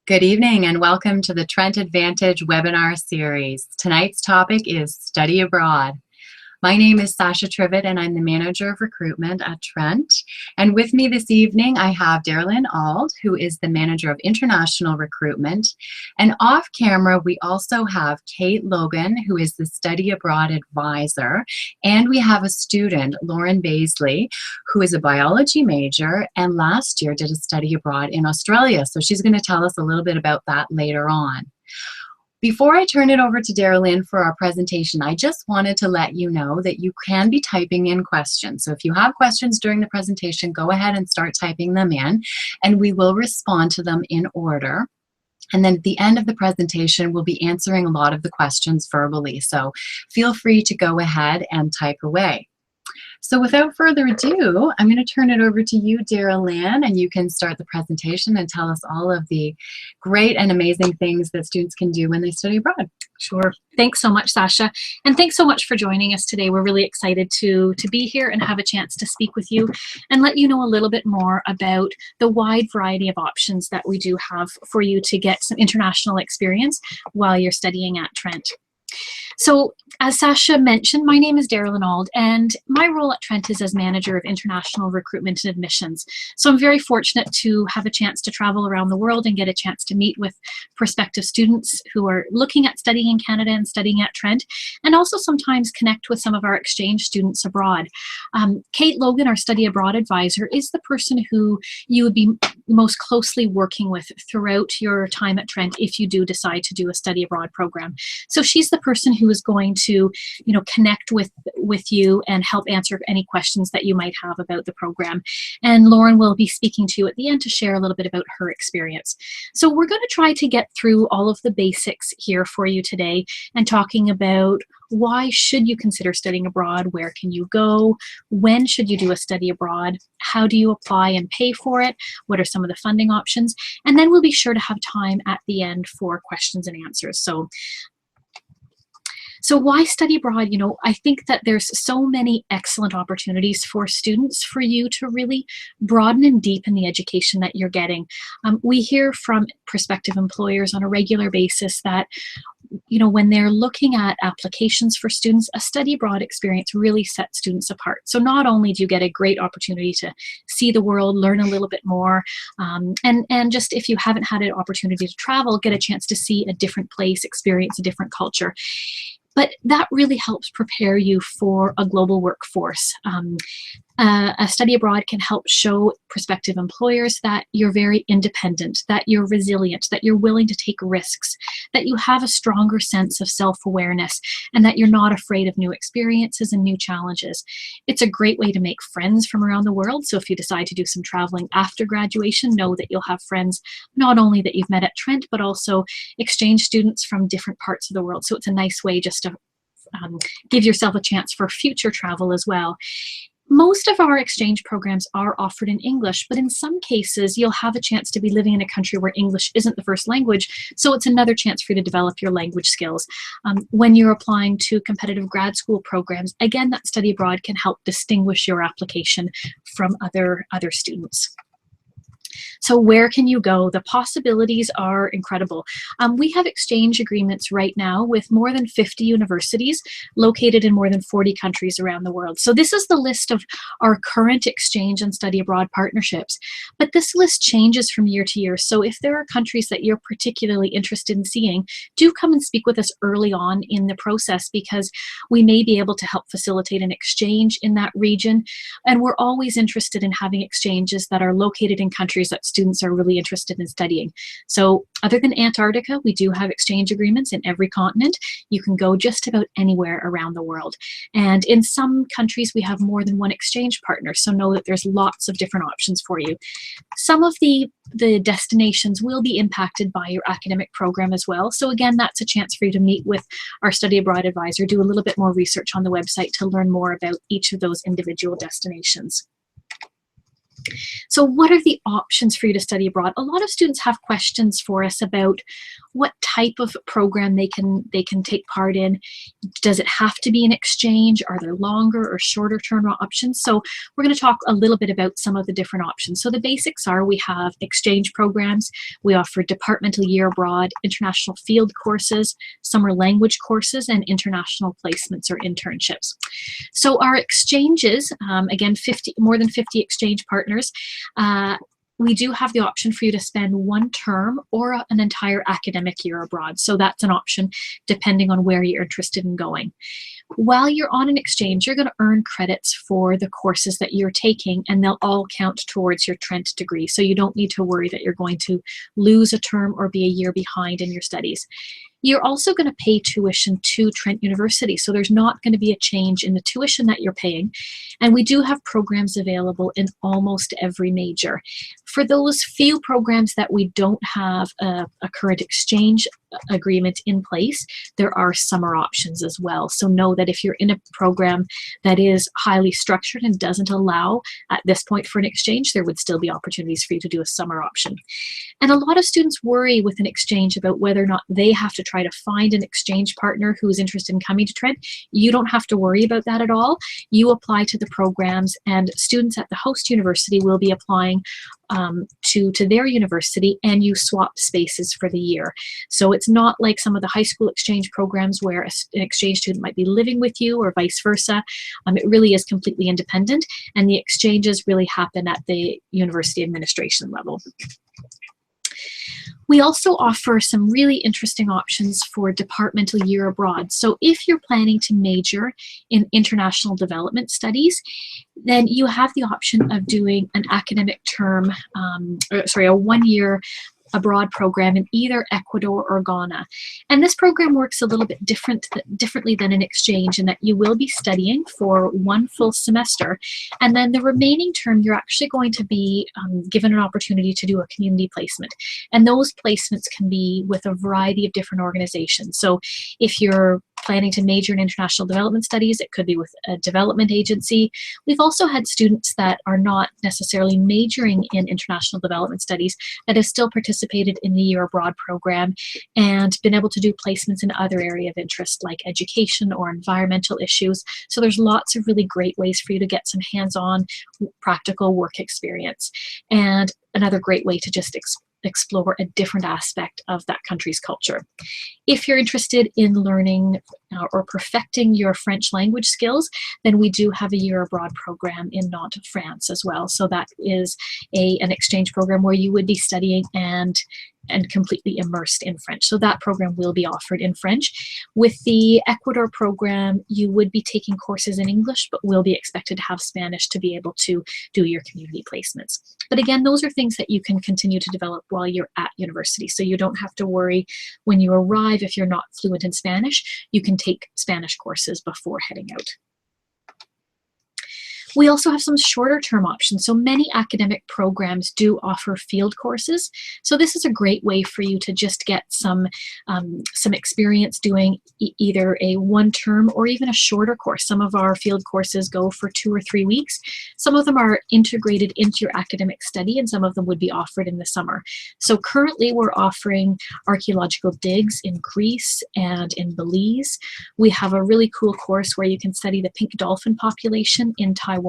Good evening and welcome to the Trent Advantage webinar series. Tonight's topic is Study Abroad. My name is Sasha Trivet and I'm the Manager of Recruitment at Trent. And with me this evening I have Darylyn Auld, who is the Manager of International Recruitment. And off camera we also have Kate Logan, who is the Study Abroad Advisor. And we have a student, Lauren Baisley, who is a biology major and last year did a study abroad in Australia. So she's going to tell us a little bit about that later on. Before I turn it over to Darylyn for our presentation, I just wanted to let you know that you can be typing in questions. So if you have questions during the presentation, go ahead and start typing them in, and we will respond to them in order. And then at the end of the presentation, we'll be answering a lot of the questions verbally. So feel free to go ahead and type away. So without further ado, I'm going to turn it over to you, Darylyn, and you can start the presentation and tell us all of the great and amazing things that students can do when they study abroad. Sure. Thanks so much, Sasha. And thanks so much for joining us today. We're really excited to be here and have a chance to speak with you and let you know a little bit more about the wide variety of options that we do have for you to get some international experience while you're studying at Trent. So, as Sasha mentioned, my name is Darylyn Auld, and my role at Trent is as Manager of International Recruitment and Admissions. So I'm very fortunate to have a chance to travel around the world and get a chance to meet with prospective students who are looking at studying in Canada and studying at Trent, and also sometimes connect with some of our exchange students abroad. Kate Logan, our Study Abroad Advisor, is the person who you would be most closely working with throughout your time at Trent if you do decide to do a study abroad program. So she's the person who is going to, connect with you and help answer any questions that you might have about the program. And Lauren will be speaking to you at the end to share a little bit about her experience. So we're going to try to get through all of the basics here for you today and talking about why should you consider studying abroad, where can you go, when should you do a study abroad, how do you apply and pay for it, what are some of the funding options, and then we'll be sure to have time at the end for questions and answers. So why study abroad? I think that there's so many excellent opportunities for students for you to really broaden and deepen the education that you're getting. We hear from prospective employers on a regular basis that when they're looking at applications for students, a study abroad experience really sets students apart. So not only do you get a great opportunity to see the world, learn a little bit more, and just if you haven't had an opportunity to travel, get a chance to see a different place, experience a different culture. But that really helps prepare you for a global workforce. A study abroad can help show prospective employers that you're very independent, that you're resilient, that you're willing to take risks, that you have a stronger sense of self-awareness, and that you're not afraid of new experiences and new challenges. It's a great way to make friends from around the world. So if you decide to do some traveling after graduation, know that you'll have friends not only that you've met at Trent, but also exchange students from different parts of the world. So it's a nice way just to give yourself a chance for future travel as well. Most of our exchange programs are offered in English, but in some cases you'll have a chance to be living in a country where English isn't the first language, so it's another chance for you to develop your language skills. When you're applying to competitive grad school programs, again, that study abroad can help distinguish your application from other students. So where can you go? The possibilities are incredible. We have exchange agreements right now with more than 50 universities located in more than 40 countries around the world. So this is the list of our current exchange and study abroad partnerships. But this list changes from year to year. So if there are countries that you're particularly interested in seeing, do come and speak with us early on in the process because we may be able to help facilitate an exchange in that region. And we're always interested in having exchanges that are located in countries that students are really interested in studying. So other than Antarctica, we do have exchange agreements in every continent. You can go just about anywhere around the world. And in some countries, we have more than one exchange partner. So know that there's lots of different options for you. Some of the destinations will be impacted by your academic program as well. So again, that's a chance for you to meet with our study abroad advisor, do a little bit more research on the website to learn more about each of those individual destinations. So what are the options for you to study abroad? A lot of students have questions for us about what type of program they can take part in. Does it have to be an exchange? Are there longer or shorter term options? So we're going to talk a little bit about some of the different options. So the basics are we have exchange programs, we offer departmental year abroad, international field courses, summer language courses, and international placements or internships. So our exchanges, again, more than 50 exchange partners, we do have the option for you to spend one term or an entire academic year abroad. So that's an option depending on where you're interested in going. While you're on an exchange, you're going to earn credits for the courses that you're taking, and they'll all count towards your Trent degree. So you don't need to worry that you're going to lose a term or be a year behind in your studies. You're also going to pay tuition to Trent University, so there's not going to be a change in the tuition that you're paying. And we do have programs available in almost every major. For those few programs that we don't have a current exchange agreement in place, there are summer options as well. So know that if you're in a program that is highly structured and doesn't allow at this point for an exchange, there would still be opportunities for you to do a summer option. And a lot of students worry with an exchange about whether or not they have to try to find an exchange partner who's interested in coming to Trent. You don't have to worry about that at all. You apply to the programs, and students at the host university will be applying to their university, and you swap spaces for the year. So it's not like some of the high school exchange programs where an exchange student might be living with you or vice versa. It really is completely independent, and the exchanges really happen at the university administration level. We also offer some really interesting options for departmental year abroad. So if you're planning to major in international development studies, then you have the option of doing an academic term, a one-year abroad program in either Ecuador or Ghana. And this program works a little bit differently than an exchange in that you will be studying for one full semester, and then the remaining term you're actually going to be given an opportunity to do a community placement. And those placements can be with a variety of different organizations. So if you're planning to major in international development studies, it could be with a development agency. We've also had students that are not necessarily majoring in international development studies that have still participated in the year abroad program and been able to do placements in other area of interest like education or environmental issues. So there's lots of really great ways for you to get some hands-on practical work experience, and another great way to just explore a different aspect of that country's culture. If you're interested in learning or perfecting your French language skills, then we do have a year abroad program in Nantes, France as well. So that is an exchange program where you would be studying and completely immersed in French. So that program will be offered in French. With the Ecuador program, you would be taking courses in English, but will be expected to have Spanish to be able to do your community placements. But again, those are things that you can continue to develop while you're at university. So you don't have to worry when you arrive if you're not fluent in Spanish. You can take Spanish courses before heading out. We also have some shorter term options. So many academic programs do offer field courses. So this is a great way for you to just get some experience doing either a one term or even a shorter course. Some of our field courses go for 2 or 3 weeks. Some of them are integrated into your academic study, and some of them would be offered in the summer. So currently we're offering archaeological digs in Greece and in Belize. We have a really cool course where you can study the pink dolphin population in Taiwan,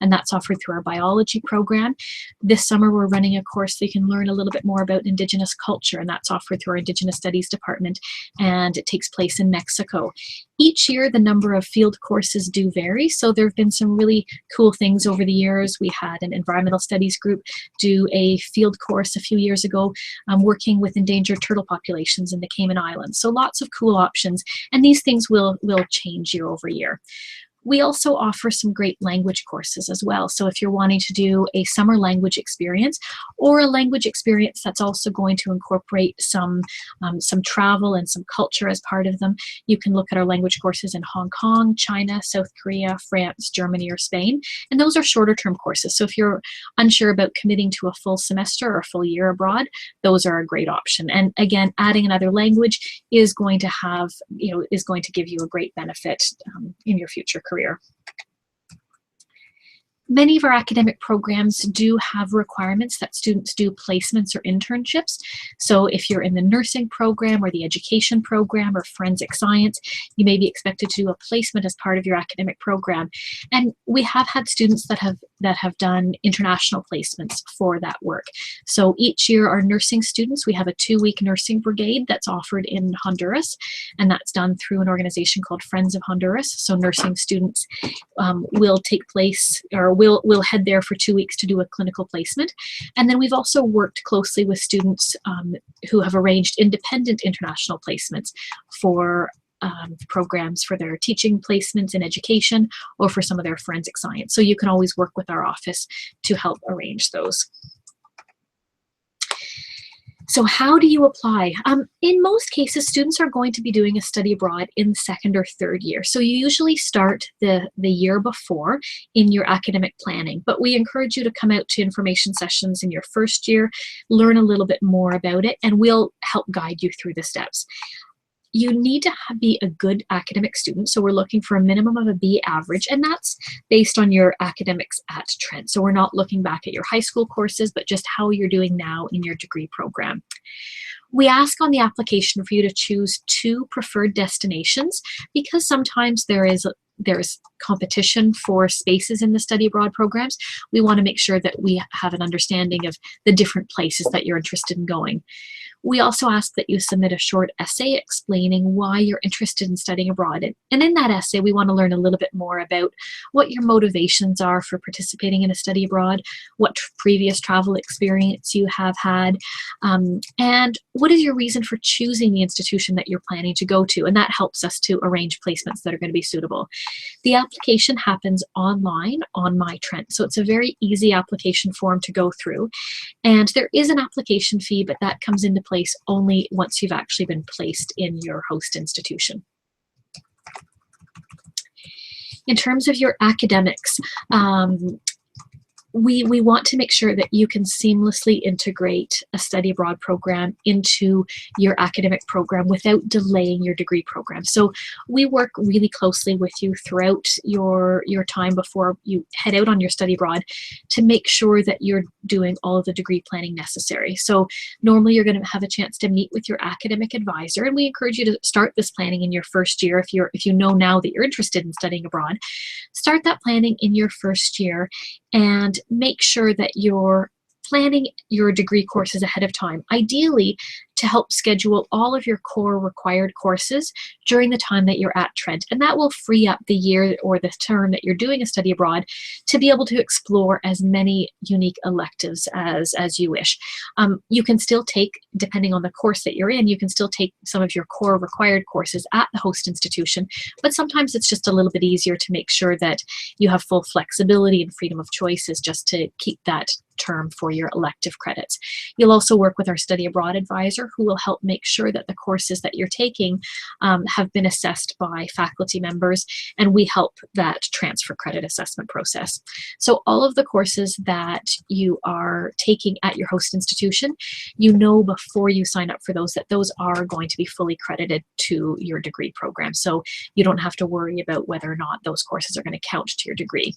and that's offered through our biology program. This summer we're running a course so you can learn a little bit more about Indigenous culture, and that's offered through our Indigenous Studies department, and it takes place in Mexico. Each year the number of field courses do vary, so there have been some really cool things over the years. We had an environmental studies group do a field course a few years ago working with endangered turtle populations in the Cayman Islands. So lots of cool options, and these things will change year over year. We also offer some great language courses as well. So if you're wanting to do a summer language experience or a language experience that's also going to incorporate some travel and some culture as part of them, you can look at our language courses in Hong Kong, China, South Korea, France, Germany, or Spain. And those are shorter term courses. So if you're unsure about committing to a full semester or a full year abroad, those are a great option. And again, adding another language is going to give you a great benefit in your future career. Many of our academic programs do have requirements that students do placements or internships. So if you're in the nursing program or the education program or forensic science, you may be expected to do a placement as part of your academic program. And we have had students that have done international placements for that work. So each year our nursing students, we have a 2-week nursing brigade that's offered in Honduras, and that's done through an organization called Friends of Honduras. So nursing students will take place, or we'll head there for 2 weeks to do a clinical placement. And then we've also worked closely with students who have arranged independent international placements for programs for their teaching placements in education or for some of their forensic science. So you can always work with our office to help arrange those. So how do you apply? In most cases, students are going to be doing a study abroad in second or third year. So you usually start the year before in your academic planning, but we encourage you to come out to information sessions in your first year, learn a little bit more about it, and we'll help guide you through the steps. You need to be a good academic student. So we're looking for a minimum of a B average, and that's based on your academics at Trent. So we're not looking back at your high school courses, but just how you're doing now in your degree program. We ask on the application for you to choose 2 preferred destinations because sometimes there's competition for spaces in the study abroad programs. We want to make sure that we have an understanding of the different places that you're interested in going. We also ask that you submit a short essay explaining why you're interested in studying abroad. And in that essay, we want to learn a little bit more about what your motivations are for participating in a study abroad, what previous travel experience you have had, and what is your reason for choosing the institution that you're planning to go to. And that helps us to arrange placements that are going to be suitable. The application happens online on My Trent. So it's a very easy application form to go through. And there is an application fee, but that comes into place only once you've actually been placed in your host institution. In terms of your academics, we want to make sure that you can seamlessly integrate a study abroad program into your academic program without delaying your degree program. So we work really closely with you throughout your time before you head out on your study abroad to make sure that you're doing all of the degree planning necessary. So normally you're going to have a chance to meet with your academic advisor, and we encourage you to start this planning in your first year. If you know now that you're interested in studying abroad, start that planning in your first year and make sure that you're planning your degree courses ahead of time, ideally to help schedule all of your core required courses during the time that you're at Trent. And that will free up the year or the term that you're doing a study abroad to be able to explore as many unique electives as you wish. You can still take, depending on the course that you're in, you can still take some of your core required courses at the host institution, but sometimes it's just a little bit easier to make sure that you have full flexibility and freedom of choices just to keep that term for your elective credits. You'll also work with our study abroad advisor who will help make sure that the courses that you're taking have been assessed by faculty members, and we help that transfer credit assessment process. So all of the courses that you are taking at your host institution, you know before you sign up for those that those are going to be fully credited to your degree program. So you don't have to worry about whether or not those courses are going to count to your degree.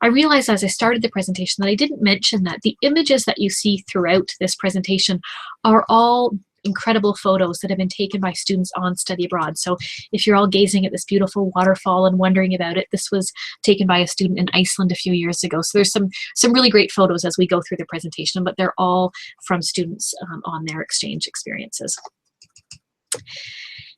I realized as I started the presentation that I didn't mention that the images that you see throughout this presentation are all incredible photos that have been taken by students on study abroad. So if you're all gazing at this beautiful waterfall and wondering about it, this was taken by a student in Iceland a few years ago. So there's some really great photos as we go through the presentation, but they're all from students on their exchange experiences.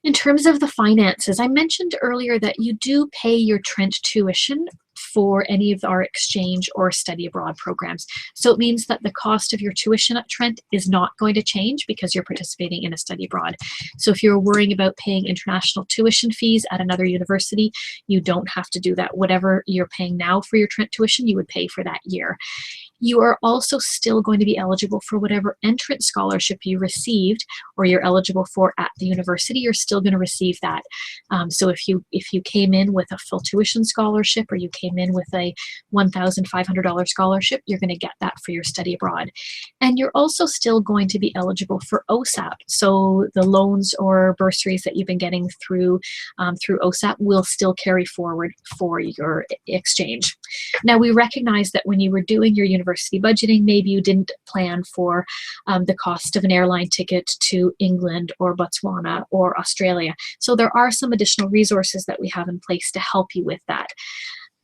In terms of the finances, I mentioned earlier that you do pay your Trent tuition for any of our exchange or study abroad programs. So it means that the cost of your tuition at Trent is not going to change because you're participating in a study abroad. So if you're worrying about paying international tuition fees at another university, you don't have to do that. Whatever you're paying now for your Trent tuition, you would pay for that year. You are also still going to be eligible for whatever entrance scholarship you received or you're eligible for at the university. You're still going to receive that. So if you came in with a full tuition scholarship or you came in with a $1,500 scholarship, you're going to get that for your study abroad. And you're also still going to be eligible for OSAP. So the loans or bursaries that you've been getting through OSAP will still carry forward for your exchange. Now, we recognize that when you were doing your university budgeting, maybe you didn't plan for the cost of an airline ticket to England or Botswana or Australia. So there are some additional resources that we have in place to help you with that.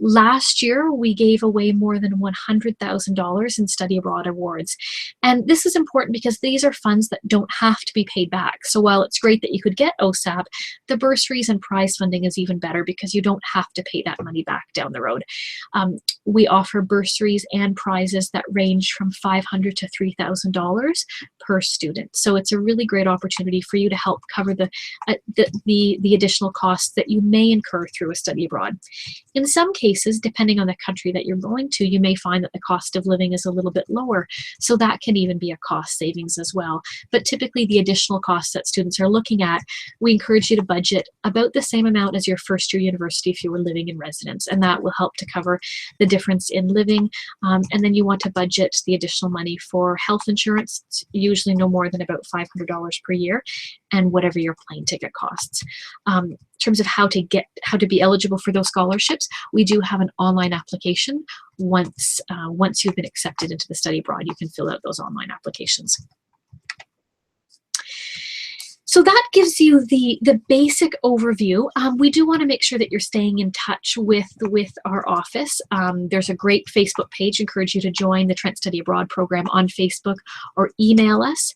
Last year, we gave away more than $100,000 in study abroad awards. And this is important because these are funds that don't have to be paid back. So while it's great that you could get OSAP, the bursaries and prize funding is even better because you don't have to pay that money back down the road. We offer bursaries and prizes that range from $500 to $3,000 per student. So it's a really great opportunity for you to help cover the additional costs that you may incur through a study abroad. In some cases, depending on the country that you're going to, you may find that the cost of living is a little bit lower. So that can even be a cost savings as well. But typically the additional costs that students are looking at, we encourage you to budget about the same amount as your first year university if you were living in residence. And that will help to cover the difference in living. And then you want to budget the additional money for health insurance, it's usually no more than about $500 per year, and whatever your plane ticket costs. In terms of how to be eligible for those scholarships, we do have an online application. Once you've been accepted into the study abroad, you can fill out those online applications. So that gives you the basic overview. We do want to make sure that you're staying in touch with our office. There's a great Facebook page. Encourage you to join the Trent Study Abroad program on Facebook, or email us,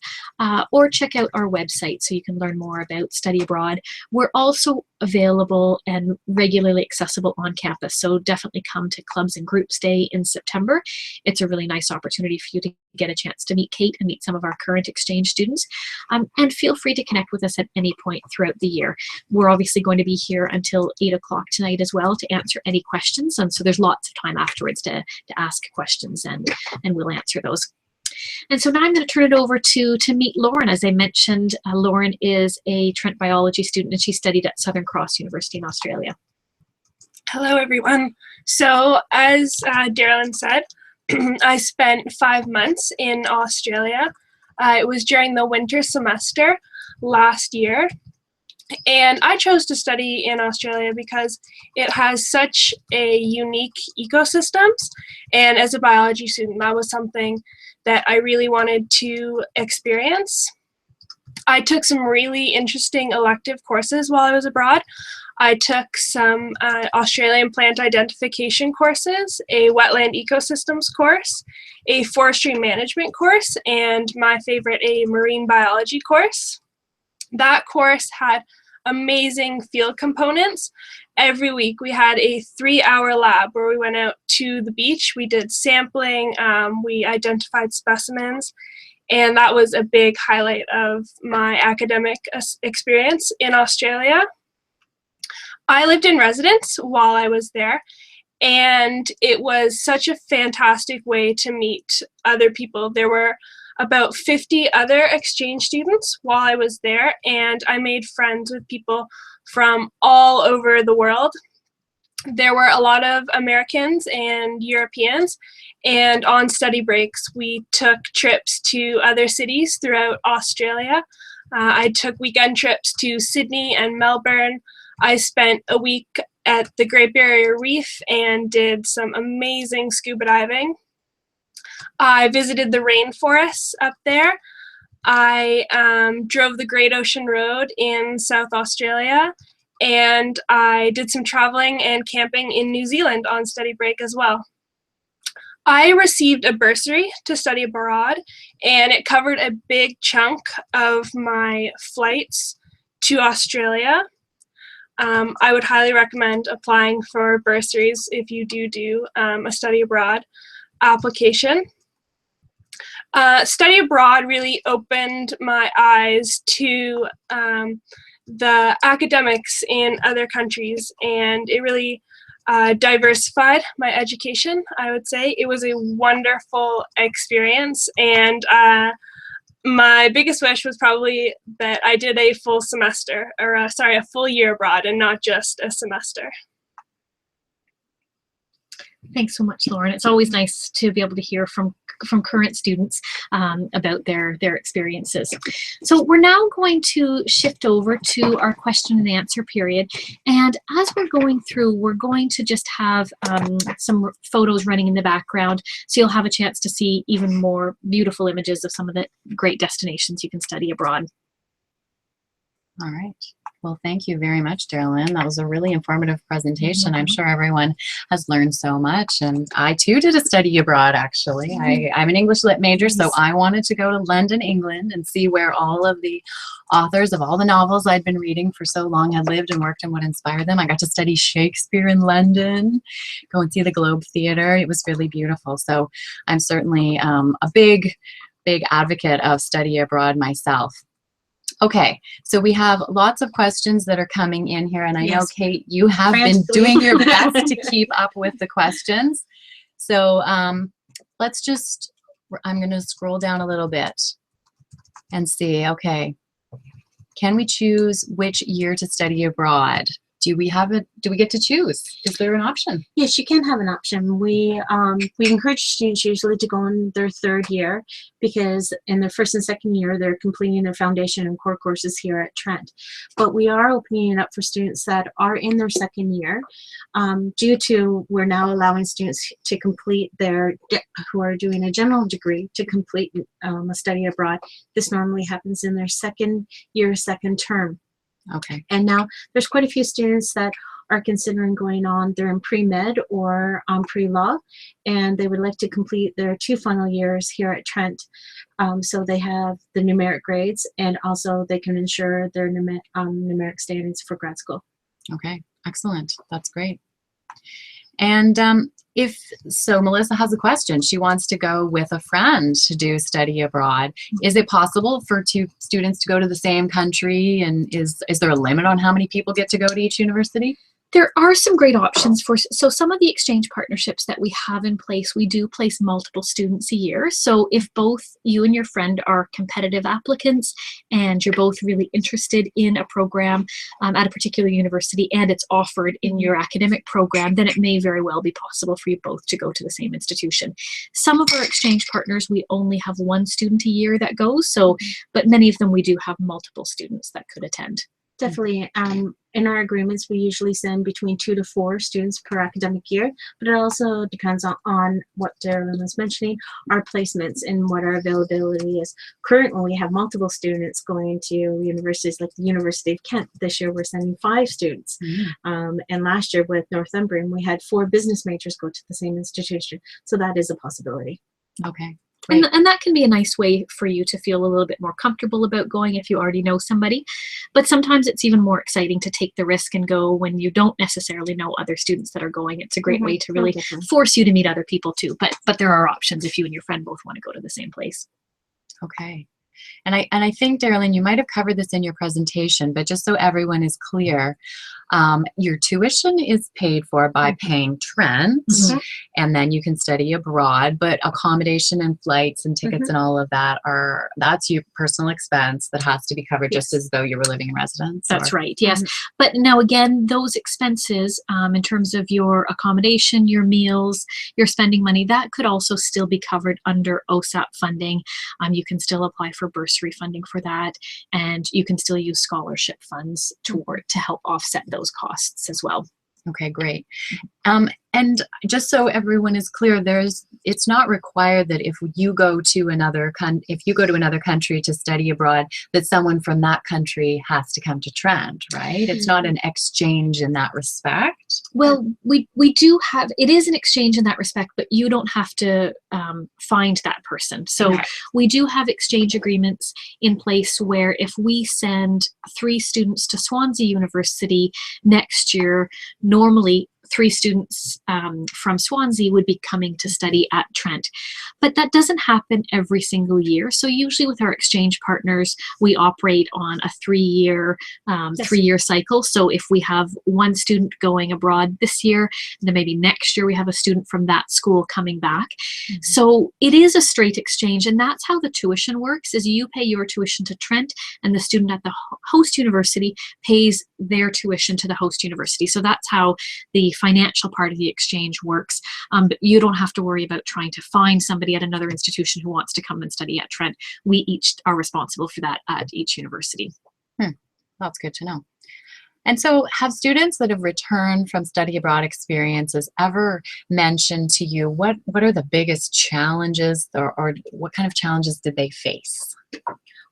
or check out our website so you can learn more about study abroad. We're also available and regularly accessible on campus, so definitely come to Clubs and Groups Day in September. It's a really nice opportunity for you to get a chance to meet Kate and meet some of our current exchange students, and feel free to connect with us at any point throughout the year. We're obviously going to be here until 8 o'clock tonight as well to answer any questions, and so there's lots of time afterwards to ask questions, and we'll answer those. And so now I'm going to turn it over to meet Lauren. As I mentioned, Lauren is a Trent biology student, and she studied at Southern Cross University in Australia. Hello, everyone. So as Darylyn said, I spent 5 months in Australia. It was during the winter semester last year. And I chose to study in Australia because it has such a unique ecosystems. And as a biology student, that was something that I really wanted to experience. I took some really interesting elective courses while I was abroad. I took some Australian plant identification courses, a wetland ecosystems course, a forestry management course, and my favorite, a marine biology course. That course had amazing field components. Every week we had a 3-hour lab where we went out to the beach, we did sampling, we identified specimens, and that was a big highlight of my academic experience in Australia. I lived in residence while I was there, and it was such a fantastic way to meet other people. There were about 50 other exchange students while I was there, and I made friends with people from all over the world. There were a lot of Americans and Europeans, and on study breaks we took trips to other cities throughout Australia. I took weekend trips to Sydney and Melbourne. I spent a week at the Great Barrier Reef and did some amazing scuba diving. I visited the rainforests up there. I drove the Great Ocean Road in South Australia, and I did some traveling and camping in New Zealand on study break as well. I received a bursary to study abroad, and it covered a big chunk of my flights to Australia. I would highly recommend applying for bursaries if you do a study abroad application. Study abroad really opened my eyes to the academics in other countries, and it really diversified my education, I would say. It was a wonderful experience, and my biggest wish was probably that I did a full semester, or a full year abroad and not just a semester. Thanks so much, Lauren. It's always nice to be able to hear from current students about their experiences. So we're now going to shift over to our question and answer period. And as we're going through, we're going to just have some photos running in the background, so you'll have a chance to see even more beautiful images of some of the great destinations you can study abroad. All right. Well, thank you very much, Darylyn. That was a really informative presentation. I'm sure everyone has learned so much. And I, too, did a study abroad, actually. I'm an English lit major, so I wanted to go to London, England, and see where all of the authors of all the novels I'd been reading for so long had lived and worked and what inspired them. I got to study Shakespeare in London, go and see the Globe Theatre. It was really beautiful. So I'm certainly a big advocate of study abroad myself. Okay, so we have lots of questions that are coming in here, and I know, Kate, you have been doing your best to keep up with the questions. So let's just, I'm going to scroll down a little bit and see, okay, can we choose which year to study abroad? Do we get to choose? Is there an option? Yes, you can have an option. We encourage students usually to go in their third year, because in their first and second year, they're completing their foundation and core courses here at Trent. But we are opening it up for students that are in their second year, due to we're now allowing students to complete who are doing a general degree to complete a study abroad. This normally happens in their second year, second term. Okay. And now there's quite a few students that are considering going on. They're in pre-med or pre-law, and they would like to complete their 2 final years here at Trent. So they have the numeric grades, and also they can ensure their numeric standings for grad school. Okay, excellent. That's great. And so Melissa has a question. She wants to go with a friend to do study abroad. Is it possible for 2 students to go to the same country? And is there a limit on how many people get to go to each university? There are some great options so some of the exchange partnerships that we have in place, we do place multiple students a year. So if both you and your friend are competitive applicants and you're both really interested in a program at a particular university and it's offered in your academic program, then it may very well be possible for you both to go to the same institution. Some of our exchange partners, we only have 1 student a year that goes, but many of them we do have multiple students that could attend. Definitely. In our agreements, we usually send between 2 to 4 students per academic year, but it also depends on what Darylyn was mentioning, our placements and what our availability is. Currently, we have multiple students going to universities like the University of Kent. This year, we're sending 5 students. And last year with Northumbrian, we had 4 business majors go to the same institution. So that is a possibility. Okay. And that can be a nice way for you to feel a little bit more comfortable about going if you already know somebody. But sometimes it's even more exciting to take the risk and go when you don't necessarily know other students that are going. It's a great way to really force you to meet other people too. But there are options if you and your friend both want to go to the same place. Okay. And I think, Darylyn, you might have covered this in your presentation, but just so everyone is clear, your tuition is paid for by paying Trent, and then you can study abroad, but accommodation and flights and tickets and all of that's your personal expense that has to be covered just as though you were living in residence. That's right, yes. But now again, those expenses in terms of your accommodation, your meals, your spending money, that could also still be covered under OSAP funding. You can still apply for bursary funding for that, and you can still use scholarship funds to help offset those costs as well. Okay, great. And just so everyone is clear, it's not required that if you go to another country to study abroad, that someone from that country has to come to Trent, right? It's not an exchange in that respect. Well, we do have, it is an exchange in that respect, but you don't have to find that person. So we do have exchange agreements in place where if we send 3 students to Swansea University next year, normally 3 students from Swansea would be coming to study at Trent. But that doesn't happen every single year. So usually with our exchange partners, we operate on a 3-year cycle. So if we have one student going abroad this year, then maybe next year we have a student from that school coming back. Mm-hmm. So it is a straight exchange, and that's how the tuition works, is you pay your tuition to Trent, and the student at the host university pays their tuition to the host university. So that's how the financial part of the exchange works. But you don't have to worry about trying to find somebody at another institution who wants to come and study at Trent. We each are responsible for that at each university. That's good to know. And so have students that have returned from study abroad experiences ever mentioned to you what are the biggest challenges, or what kind of challenges did they face?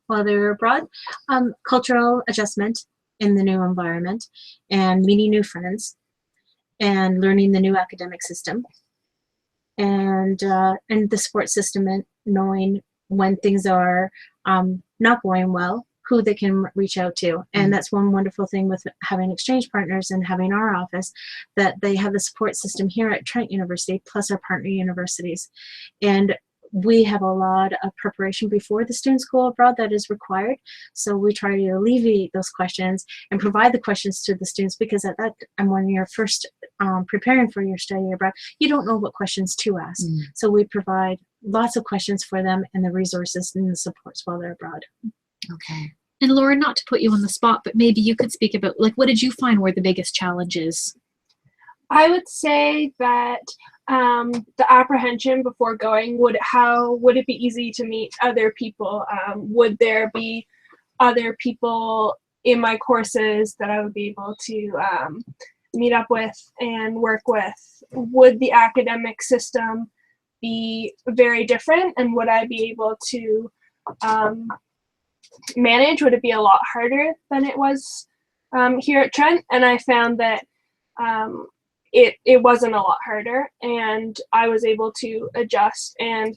While they were abroad, cultural adjustment in the new environment, and meeting new friends, and learning the new academic system, and the support system, and knowing when things are not going well, who they can reach out to. And that's one wonderful thing with having exchange partners and having our office, that they have the support system here at Trent University plus our partner universities. And we have a lot of preparation before the students go abroad that is required. So we try to alleviate those questions and provide the questions to the students, because at that time, when you're first preparing for your study abroad, you don't know what questions to ask. So we provide lots of questions for them and the resources and the supports while they're abroad. Okay. And Laura, not to put you on the spot, but maybe you could speak about, like, what did you find were the biggest challenges? I would say that the apprehension before going, would it be easy to meet other people? Would there be other people in my courses that I would be able to meet up with and work with? Would the academic system be very different, and would I be able to manage? Would it be a lot harder than it was here at Trent? And I found that it wasn't a lot harder, and I was able to adjust. And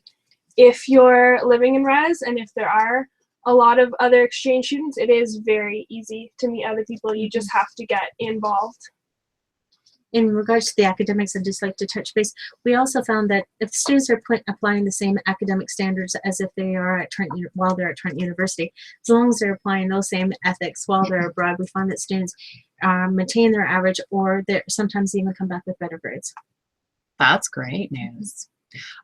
if you're living in res, and if there are a lot of other exchange students, it is very easy to meet other people. You just have to get involved. In regards to the academics, I'd just like to touch base. We also found that if students are applying the same academic standards as if they are at Trent while they're at Trent University, as long as they're applying those same ethics while they're abroad, we find that students maintain their average, or they sometimes even come back with better grades. That's great news.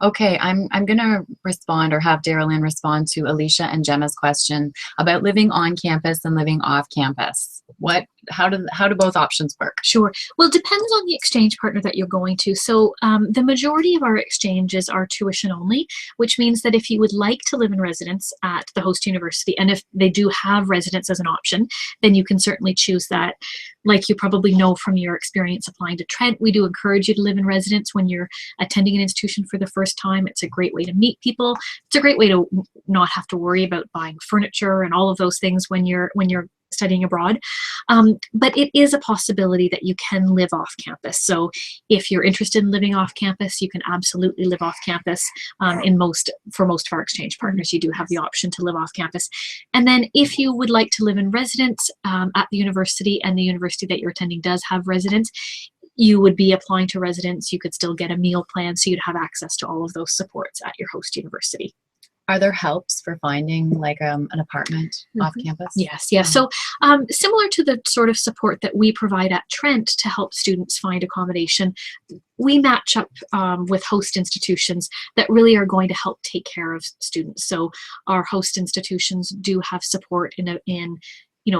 Okay, I'm going to respond, or have Darylyn respond to Alicia and Gemma's question about living on campus and living off campus. How do both options work? Sure. Well, it depends on the exchange partner that you're going to. So the majority of our exchanges are tuition only, which means that if you would like to live in residence at the host university, and if they do have residence as an option, then you can certainly choose that. Like you probably know from your experience applying to Trent, we do encourage you to live in residence when you're attending an institution for the first time. It's a great way to meet people. It's a great way to not have to worry about buying furniture and all of those things when you're studying abroad. But it is a possibility that you can live off campus. So if you're interested in living off campus, you can absolutely live off campus. For most of our exchange partners, you do have the option to live off campus. And then if you would like to live in residence at the university, and the university that you're attending does have residence, you would be applying to residence. You could still get a meal plan, so you'd have access to all of those supports at your host university. Are there helps for finding like an apartment off campus? Yes. So similar to the sort of support that we provide at Trent to help students find accommodation, we match up with host institutions that really are going to help take care of students. So our host institutions do have support in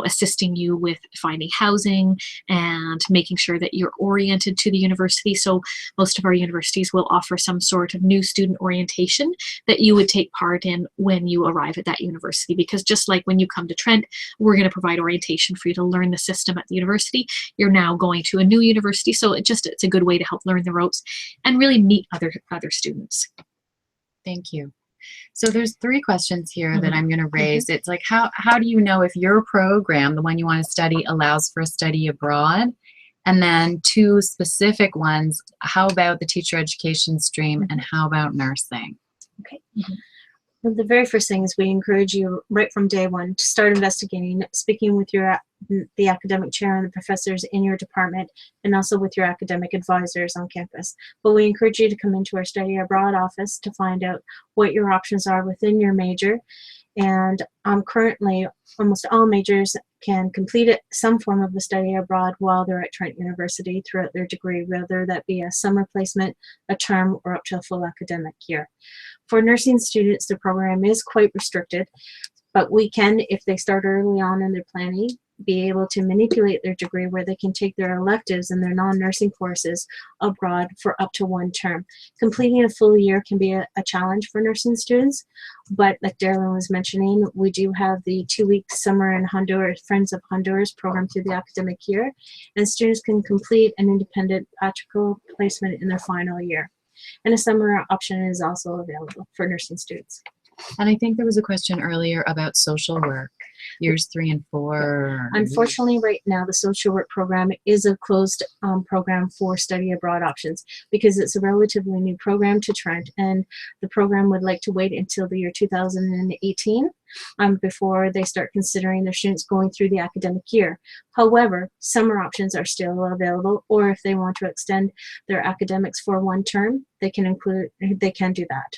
assisting you with finding housing and making sure that you're oriented to the university. So most of our universities will offer some sort of new student orientation that you would take part in when you arrive at that university, because just like when you come to Trent, we're going to provide orientation for you to learn the system at the university. You're now going to a new university, so it's a good way to help learn the ropes and really meet other students. Thank you. So there's 3 questions here that I'm going to raise. It's like, how do you know if your program, the one you want to study, allows for a study abroad? And then 2 specific ones, how about the teacher education stream, and how about nursing? Okay. Well, the very first thing is we encourage you right from day one to start investigating, speaking with the academic chair and the professors in your department, and also with your academic advisors on campus. But we encourage you to come into our study abroad office to find out what your options are within your major. And currently, almost all majors can complete some form of a study abroad while they're at Trent University throughout their degree, whether that be a summer placement, a term, or up to a full academic year. For nursing students, the program is quite restricted, but we can, if they start early on in their planning, be able to manipulate their degree where they can take their electives and their non-nursing courses abroad for up to 1 term. Completing a full year can be a challenge for nursing students, but like Darylyn was mentioning, we do have the 2-week summer in Honduras, Friends of Honduras program through the academic year, and students can complete an independent practical placement in their final year. And a summer option is also available for nursing students. And I think there was a question earlier about social work, years 3 and 4. Unfortunately, right now, the social work program is a closed program for study abroad options because it's a relatively new program to Trent, and the program would like to wait until the year 2018 before they start considering their students going through the academic year. However, summer options are still available, or if they want to extend their academics for 1 term, they can do that.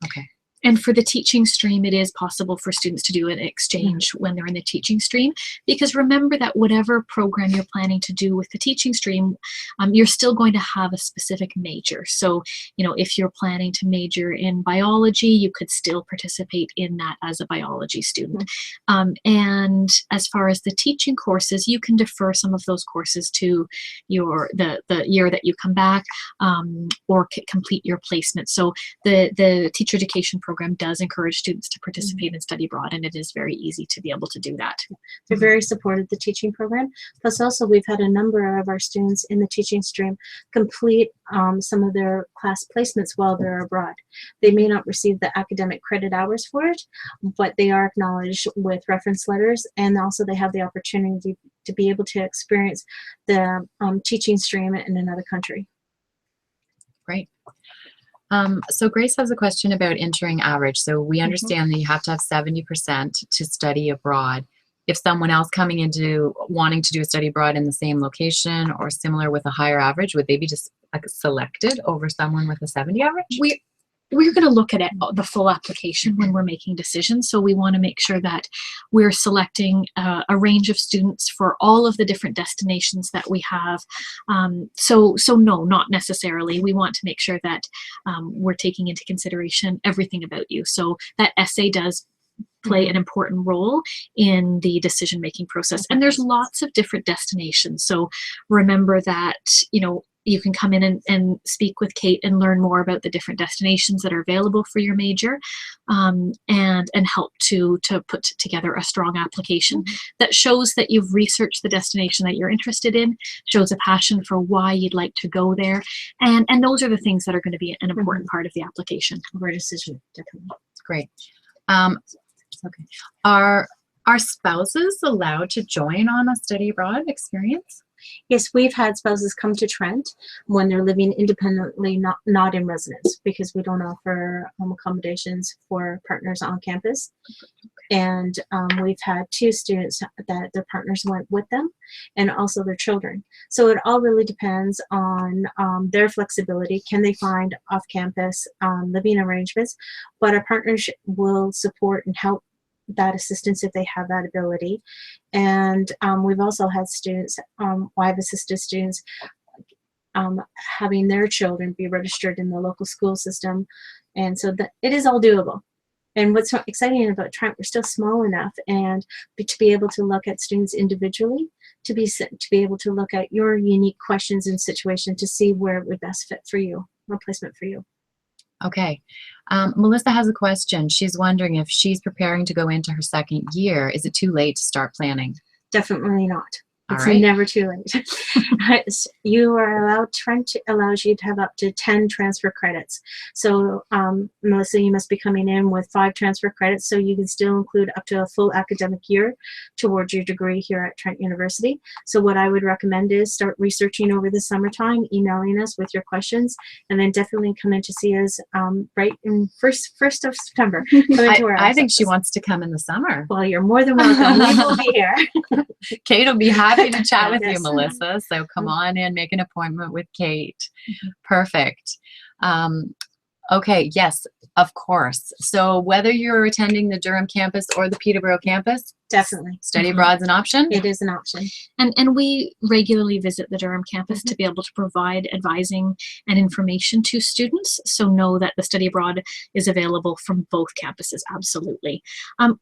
Okay. And for the teaching stream, it is possible for students to do an exchange when they're in the teaching stream, because remember that whatever program you're planning to do with the teaching stream, you're still going to have a specific major. So, you know, if you're planning to major in biology, you could still participate in that as a biology student. And as far as the teaching courses, you can defer some of those courses to the year that you come back, or complete your placement. So the teacher education program does encourage students to participate in study abroad, and it is very easy to be able to do that. They're very supportive of the teaching program. Plus also we've had a number of our students in the teaching stream complete some of their class placements while they're abroad. They may not receive the academic credit hours for it, but they are acknowledged with reference letters, and also they have the opportunity to be able to experience the teaching stream in another country. Great. So Grace has a question about entering average. So we understand that you have to have 70% to study abroad. If someone else coming into wanting to do a study abroad in the same location or similar with a higher average, would they be just selected over someone with a 70 average? We're going to look at the full application when we're making decisions. So we want to make sure that we're selecting a range of students for all of the different destinations that we have. So no, not necessarily. We want to make sure that we're taking into consideration everything about you. So that essay does play an important role in the decision-making process. And there's lots of different destinations. So remember that, you know, you can come in and speak with Kate and learn more about the different destinations that are available for your major, and help to put together a strong application that shows that you've researched the destination that you're interested in, shows a passion for why you'd like to go there, and those are the things that are going to be an important part of the application. Of our decision, definitely. Great. Okay. Are spouses allowed to join on a study abroad experience? Yes, we've had spouses come to Trent when they're living independently, not in residence, because we don't offer accommodations for partners on campus. And we've had 2 students that their partners went with them, and also their children. So it all really depends on their flexibility. Can they find off-campus living arrangements? But our partners will support and help that assistance if they have that ability. And we've also had students, I've assisted students having their children be registered in the local school system, and so that it is all doable. And what's so exciting about Trent, we're still small enough, and to be able to look at students individually, to be able to look at your unique questions and situation to see where it would best fit for you, or placement for you. Okay. Melissa has a question. She's wondering if she's preparing to go into her 2nd year, is it too late to start planning? Definitely not. All It's right. never too late. You are allowed, Trent allows you to have up to 10 transfer credits. So Melissa, you must be coming in with 5 transfer credits, so you can still include up to a full academic year towards your degree here at Trent University. So what I would recommend is start researching over the summertime, emailing us with your questions, and then definitely come in to see us right in first of September. Come into our I think she office. wants to come in the summer. Well, you're more than welcome. We will be here. Kate will be happy to chat with you, Yes. Melissa. So come on in, make an appointment with Kate. Perfect. Okay, yes, of course. So whether you're attending the Durham campus or the Peterborough campus, Definitely. study abroad's an option. It is an option. And we regularly visit the Durham campus to be able to provide advising and information to students. So know that the study abroad is available from both campuses, absolutely.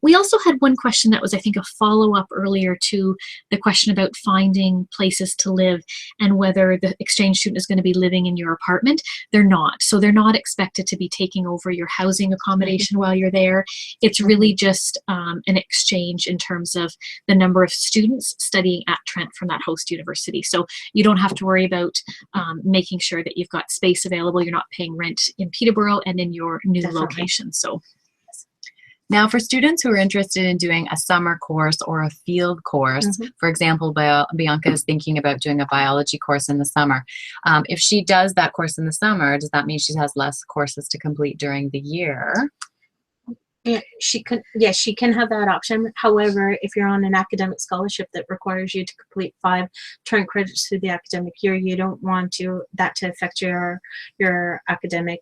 We also had one question that was, I think, a follow-up earlier to the question about finding places to live and whether the exchange student is going to be living in your apartment. They're not. So they're not expected to be taking over your housing accommodation while you're there. It's really just an exchange in terms of the number of students studying at Trent from that host university. So you don't have to worry about making sure that you've got space available. You're not paying rent in Peterborough and in your new location. So now, for students who are interested in doing a summer course or a field course, for example, Bianca is thinking about doing a biology course in the summer. If she does that course in the summer, does that mean she has less courses to complete during the year? Yeah, she could. Yes, she can have that option. However, if you're on an academic scholarship that requires you to complete 5 Trent credits through the academic year, you don't want that to affect your academic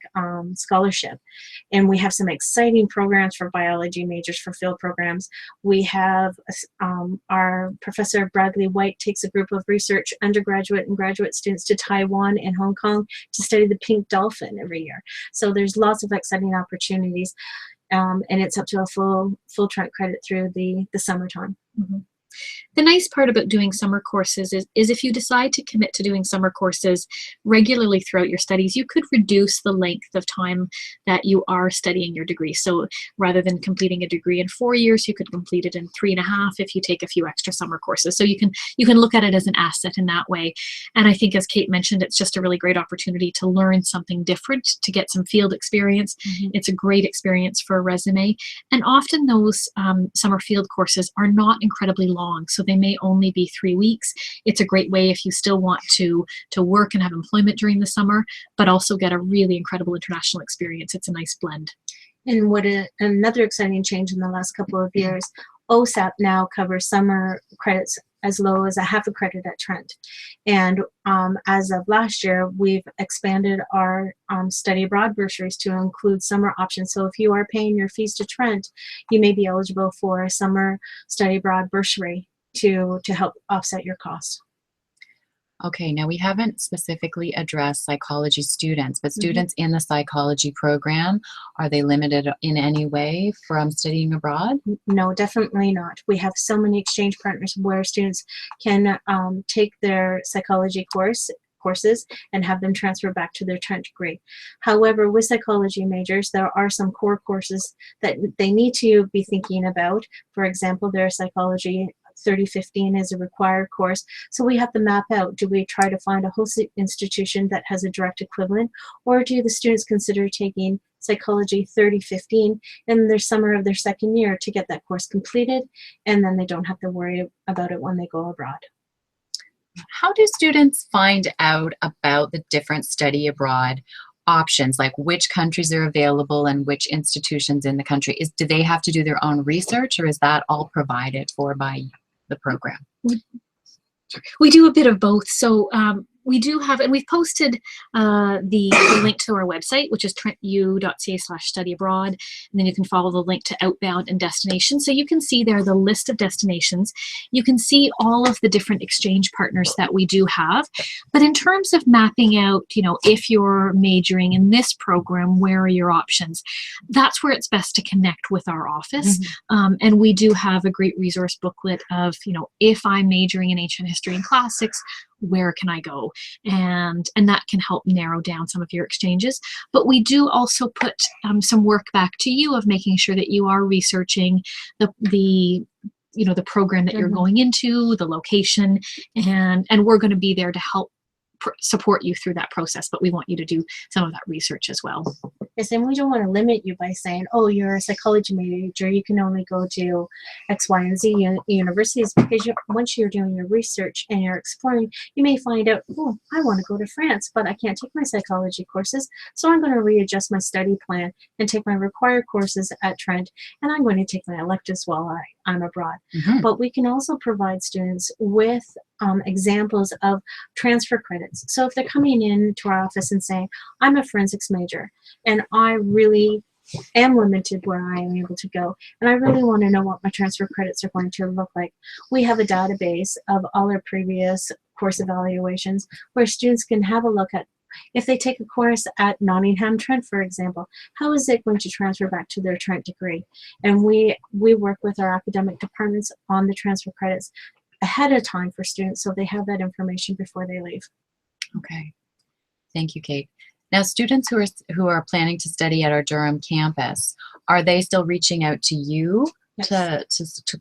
scholarship. And we have some exciting programs for biology majors for field programs. We have our Professor Bradley White takes a group of research undergraduate and graduate students to Taiwan and Hong Kong to study the pink dolphin every year. So there's lots of exciting opportunities. And it's up to a full Trent credit through the summertime. The nice part about doing summer courses is if you decide to commit to doing summer courses regularly throughout your studies, you could reduce the length of time that you are studying your degree. So rather than completing a degree in 4 years, you could complete it in 3.5 if you take a few extra summer courses. So you can look at it as an asset in that way. And I think, as Kate mentioned, it's just a really great opportunity to learn something different, to get some field experience. It's a great experience for a resume. And often those summer field courses are not incredibly long. So they may only be 3 weeks. It's a great way if you still want to work and have employment during the summer, but also get a really incredible international experience. It's a nice blend. And another exciting change in the last couple of years, OSAP now covers summer credits as low as a half a credit at Trent. And as of last year, we've expanded our study abroad bursaries to include summer options. So if you are paying your fees to Trent, you may be eligible for a summer study abroad bursary to help offset your costs. Okay, now we haven't specifically addressed psychology students, but students in the psychology program, are they limited in any way from studying abroad? No, definitely not. We have so many exchange partners where students can take their psychology courses and have them transfer back to their Trent degree. However, with psychology majors, there are some core courses that they need to be thinking about. For example, their psychology 3015 is a required course. So we have to map out, do we try to find a host institution that has a direct equivalent, or do the students consider taking psychology 3015 in their summer of their second year to get that course completed, and then they don't have to worry about it when they go abroad. How do students find out about the different study abroad options, like which countries are available and which institutions in the country? Do they have to do their own research, or is that all provided for by the program? We do a bit of both. So we do have, and we've posted the link to our website, which is trentu.ca/study abroad. And then you can follow the link to outbound and destination. So you can see there the list of destinations. You can see all of the different exchange partners that we do have. But in terms of mapping out, if you're majoring in this program, where are your options? That's where it's best to connect with our office. And we do have a great resource booklet of, if I'm majoring in ancient history and classics, where can I go? And that can help narrow down some of your exchanges. But we do also put some work back to you of making sure that you are researching the the program that you're Mhm. going into, the location, and we're going to be there to help support you through that process, but we want you to do some of that research as well. Yes, and we don't want to limit you by saying, oh, you're a psychology major, you can only go to X, Y, and Z universities, because once you're doing your research and you're exploring, you may find out, oh, I want to go to France, but I can't take my psychology courses, so I'm going to readjust my study plan and take my required courses at Trent, and I'm going to take my electives while I'm abroad. Mhm. But we can also provide students with examples of transfer credits. So if they're coming into our office and saying, I'm a forensics major, and I really am limited where I am able to go, and I really want to know what my transfer credits are going to look like, we have a database of all our previous course evaluations where students can have a look at, if they take a course at Nottingham Trent, for example, how is it going to transfer back to their Trent degree? And we work with our academic departments on the transfer credits ahead of time for students, so they have that information before they leave. Okay. Thank you, Kate. Now, students who are planning to study at our Durham campus, are they still reaching out to you to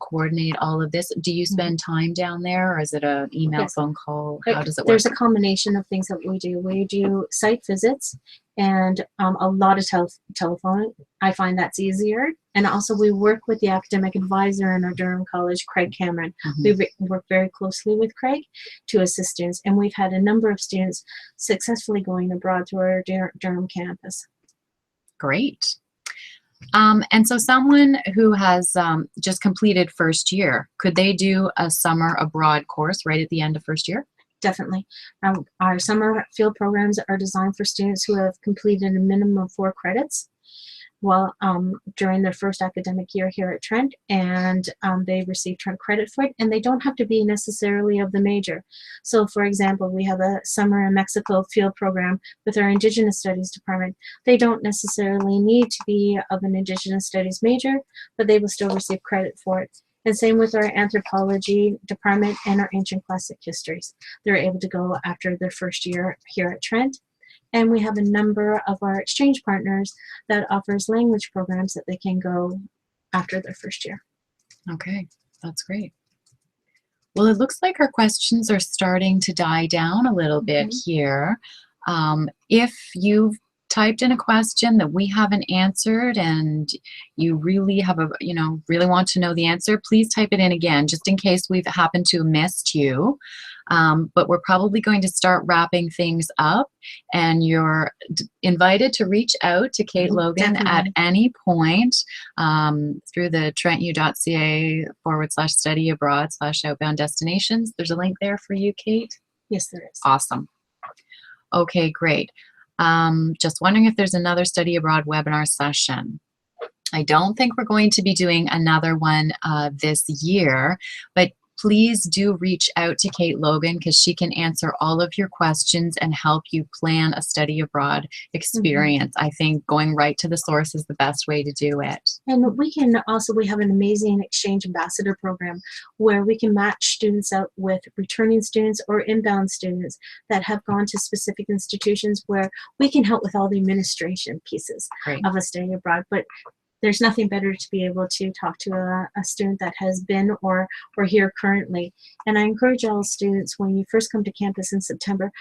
coordinate all of this? Do you spend time down there, or is it an email, Yes. phone call? How does it work? There's a combination of things that we do. We do site visits and a lot of telephone. I find that's easier. And also we work with the academic advisor in our Durham College, Craig Cameron. Mhm. We work very closely with Craig to assist students. And we've had a number of students successfully going abroad to our Durham campus. Great. And so someone who has just completed first year, could they do a summer abroad course right at the end of first year? Definitely. Our summer field programs are designed for students who have completed a minimum of 4 credits during their first academic year here at Trent, and they receive Trent credit for it, and they don't have to be necessarily of the major. So for example, we have a summer in Mexico field program with our Indigenous Studies department. They don't necessarily need to be of an Indigenous Studies major, but they will still receive credit for it. And same with our anthropology department and our ancient classic histories. They're able to go after their first year here at Trent. And we have a number of our exchange partners that offers language programs that they can go after their first year. Okay, that's great. Well, it looks like our questions are starting to die down a little bit here. If you've typed in a question that we haven't answered and you really have really want to know the answer, please type it in again, just in case we've happened to have missed you. But we're probably going to start wrapping things up, and you're invited to reach out to Kate Logan at any point through the trentu.ca/study abroad/outbound destinations. There's a link there for you, Kate? Yes, there is. Awesome. Okay, great. Just wondering if there's another study abroad webinar session. I don't think we're going to be doing another one this year, but please do reach out to Kate Logan, because she can answer all of your questions and help you plan a study abroad experience. I think going right to the source is the best way to do it. And we have an amazing exchange ambassador program where we can match students up with returning students or inbound students that have gone to specific institutions, where we can help with all the administration pieces of a study abroad. But there's nothing better to be able to talk to a student that has been or here currently. And I encourage all students, when you first come to campus in September,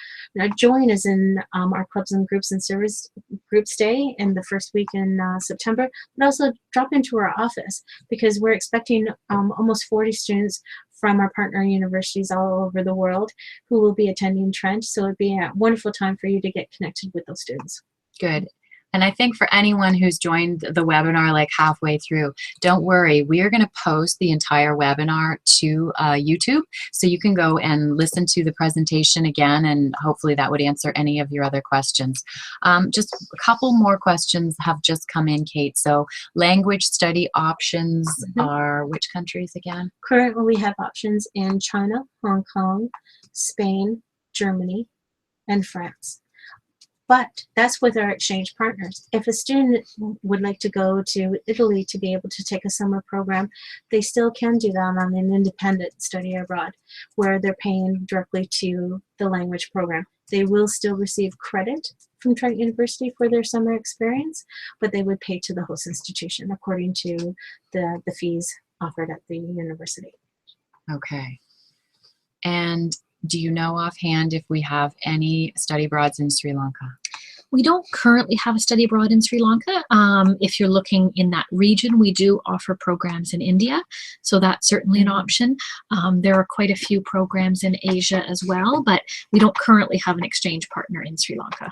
join us in our clubs and groups and service groups day in the first week in September, but also drop into our office, because we're expecting almost 40 students from our partner universities all over the world who will be attending Trent. So it'd be a wonderful time for you to get connected with those students. Good. And I think for anyone who's joined the webinar like halfway through, don't worry, we are going to post the entire webinar to YouTube, so you can go and listen to the presentation again, and hopefully that would answer any of your other questions. Just a couple more questions have just come in, Kate. So language study options are which countries again? Currently we have options in China, Hong Kong, Spain, Germany, and France. But that's with our exchange partners. If a student would like to go to Italy to be able to take a summer program, they still can do that on an independent study abroad, where they're paying directly to the language program. They will still receive credit from Trent University for their summer experience, but they would pay to the host institution according to the fees offered at the university. Okay. And do you know offhand if we have any study abroads in Sri Lanka? We don't currently have a study abroad in Sri Lanka. If you're looking in that region, we do offer programs in India, so that's certainly an option. There are quite a few programs in Asia as well, but we don't currently have an exchange partner in Sri Lanka.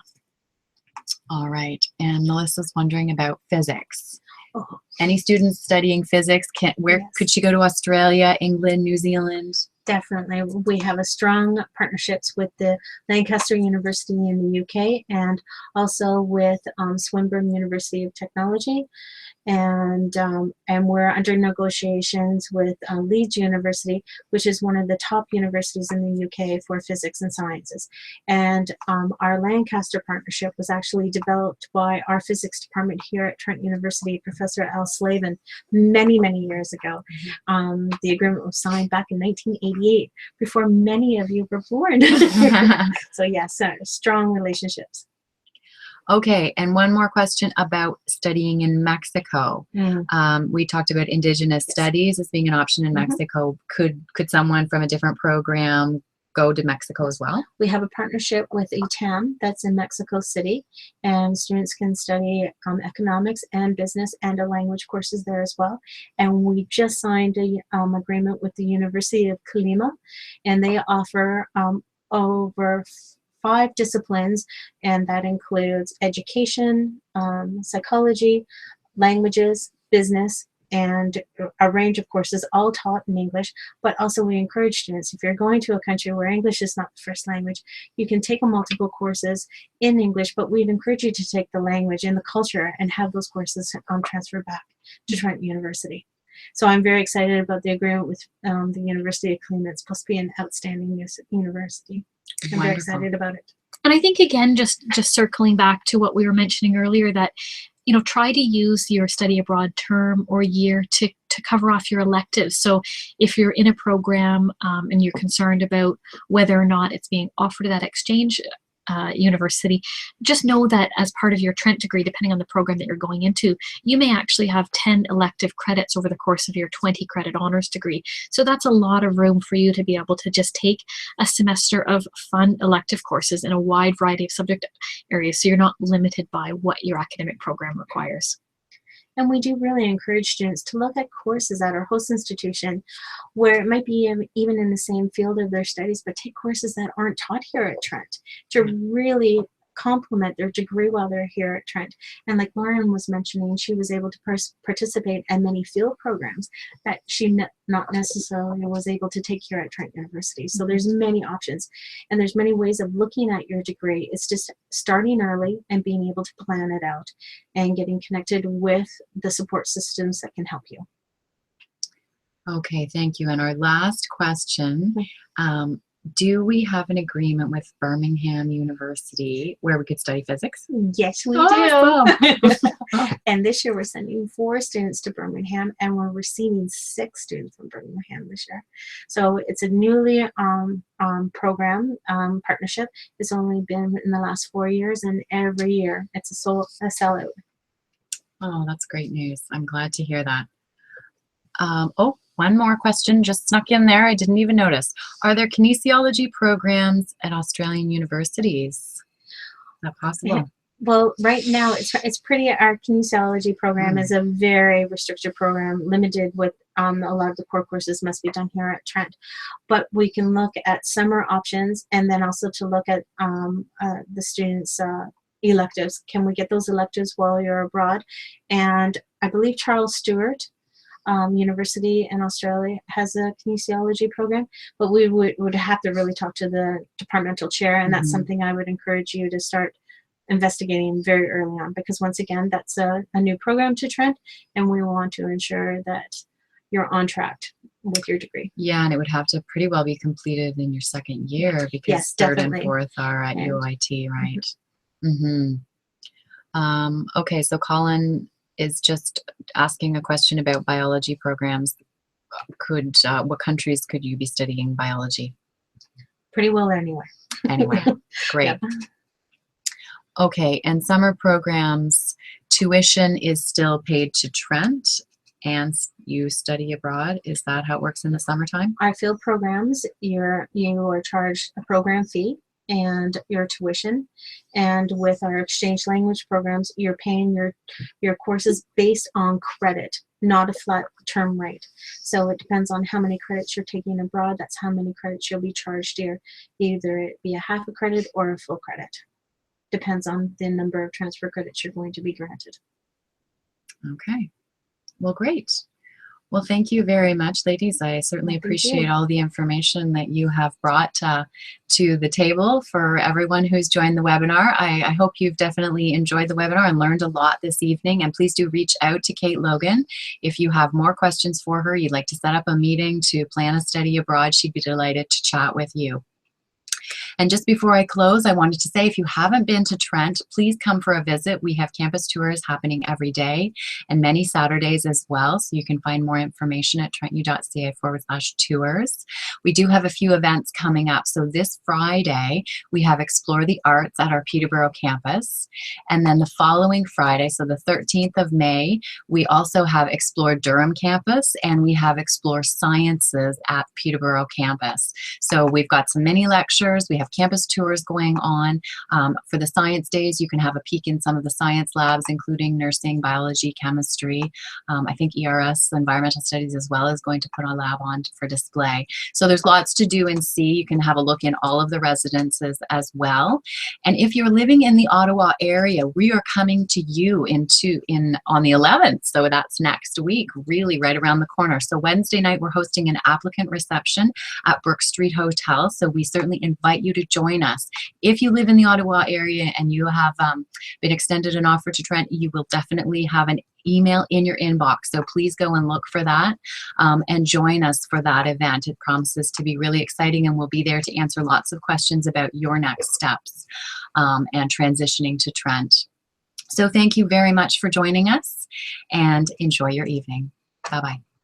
All right. And Melissa's wondering about physics. Oh, Any students studying physics, where Yes. could she go to? Australia, England, New Zealand? definitely. We have a strong partnerships with the Lancaster University in the UK and also with Swinburne University of Technology. And we're under negotiations with Leeds University, which is one of the top universities in the UK for physics and sciences. And our Lancaster partnership was actually developed by our physics department here at Trent University, Professor Al Slavin, many, many years ago. The agreement was signed back in 1988, before many of you were born. So yes, strong relationships. Okay, and one more question about studying in Mexico. We talked about Indigenous studies as being an option in Mexico. Could someone from a different program go to Mexico as well? We have a partnership with ETAM that's in Mexico City, and students can study economics and business and a language courses there as well. And we just signed a agreement with the University of Colima, and they offer over 5 disciplines, and that includes education, psychology, languages, business, and a range of courses, all taught in English. But also we encourage students, if you're going to a country where English is not the first language, you can take multiple courses in English, but we'd encourage you to take the language and the culture and have those courses transferred back to Trent University. So I'm very excited about the agreement with the University of Colima. It's supposed to be an outstanding university. I'm very excited about it. And I think, again, just circling back to what we were mentioning earlier, that, you know, try to use your study abroad term or year to cover off your electives. So if you're in a program and you're concerned about whether or not it's being offered at that exchange university, just know that as part of your Trent degree, depending on the program that you're going into, you may actually have 10 elective credits over the course of your 20 credit honors degree. So that's a lot of room for you to be able to just take a semester of fun elective courses in a wide variety of subject areas, so you're not limited by what your academic program requires. And we do really encourage students to look at courses at our host institution where it might be even in the same field of their studies, but take courses that aren't taught here at Trent to really complement their degree while they're here at Trent. And like Lauren was mentioning, she was able to participate in many field programs that she not necessarily was able to take here at Trent University. So there's many options, and there's many ways of looking at your degree. It's just starting early and being able to plan it out and getting connected with the support systems that can help you. Okay, thank you. And our last question, do we have an agreement with Birmingham University where we could study physics? Yes, we Awesome. do. And this year we're sending 4 students to Birmingham, and we're receiving 6 students from Birmingham this year. So it's a newly program partnership. It's only been in the last 4 years, and every year it's a sellout. Oh, that's great news. I'm glad to hear that. Oh, one more question just snuck in there. I didn't even notice. Are there kinesiology programs at Australian universities? Is that possible? Well, right now it's pretty. Our kinesiology program is a very restricted program, limited with a lot of the core courses must be done here at Trent. But we can look at summer options, and then also to look at the students' electives. Can we get those electives while you're abroad? And I believe Charles Stewart University in Australia has a kinesiology program, but we would have to really talk to the departmental chair, and that's something I would encourage you to start investigating very early on, because once again, that's a new program to Trent, and we want to ensure that you're on track with your degree. Yeah, and it would have to pretty well be completed in your second year, because Yes, third definitely. and fourth are at UIT, right? Okay, so Colin is just asking a question about biology programs. What countries could you be studying biology? Pretty well anywhere. Anywhere. Great. Yep. Okay, and summer programs, tuition is still paid to Trent, and you study abroad. Is that how it works in the summertime? Our field programs, you are charged a program fee and your tuition. And with our exchange language programs, you're paying your courses based on credit, not a flat term rate. So it depends on how many credits you're taking abroad. That's how many credits you'll be charged here. Either it be a half a credit or a full credit. Depends on the number of transfer credits you're going to be granted. Okay. Well, great. Well, thank you very much, ladies. I certainly appreciate all the information that you have brought to the table for everyone who's joined the webinar. I hope you've definitely enjoyed the webinar and learned a lot this evening. And please do reach out to Kate Logan if you have more questions for her. You'd like to set up a meeting to plan a study abroad. She'd be delighted to chat with you. And just before I close, I wanted to say, if you haven't been to Trent, please come for a visit. We have campus tours happening every day and many Saturdays as well. So you can find more information at trentu.ca/tours. We do have a few events coming up. So this Friday, we have Explore the Arts at our Peterborough campus. And then the following Friday, so the 13th of May, we also have Explore Durham campus, and we have Explore Sciences at Peterborough campus. So we've got some mini lectures. We have campus tours going on. For the science days, you can have a peek in some of the science labs, including nursing, biology, chemistry. I think ERS, environmental studies as well, is going to put a lab on for display. So there's lots to do and see. You can have a look in all of the residences as well. And if you're living in the Ottawa area, we are coming to you on the 11th. So that's next week, really right around the corner. So Wednesday night, we're hosting an applicant reception at Brook Street Hotel. So we certainly invite you to join us. If you live in the Ottawa area and you have been extended an offer to Trent, you will definitely have an email in your inbox. So please go and look for that and join us for that event. It promises to be really exciting, and we'll be there to answer lots of questions about your next steps and transitioning to Trent. So thank you very much for joining us, and enjoy your evening. Bye-bye.